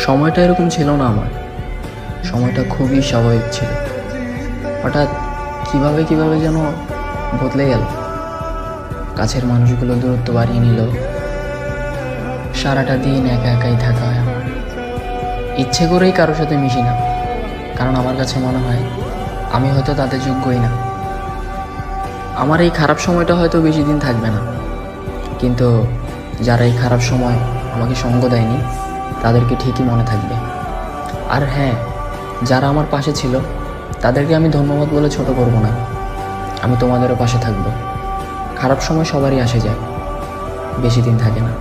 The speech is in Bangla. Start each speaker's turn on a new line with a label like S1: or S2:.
S1: সময়টা এরকম ছিল না আমার। সময়টা খুবই স্বাভাবিক ছিল। হঠাৎ কিভাবে কিভাবে যেন বদলে গেল। কাছের মানুষগুলো দূরত্ব বাড়িয়ে নিল। সারাটা দিন একা একাই থাকা হয় আমার। ইচ্ছে করেই কারোর সাথে মিশি না, কারণ আমার কাছে মনে হয় আমি হয়তো তাদের যোগ্যই না। আমার এই খারাপ সময়টা হয়তো বেশি দিন থাকবে না, কিন্তু যারা এই খারাপ সময় আমাকে সঙ্গ দেয়নি তাদেরকে ঠিকই মনে থাকবে। আর হ্যাঁ, যারা আমার পাশে ছিল তাদেরকে আমি ধন্যবাদ বলে ছোট করব না। আমি তোমাদেরও পাশে থাকবো। খারাপ সময় সবারই আসে যায়, বেশি দিন থাকে না।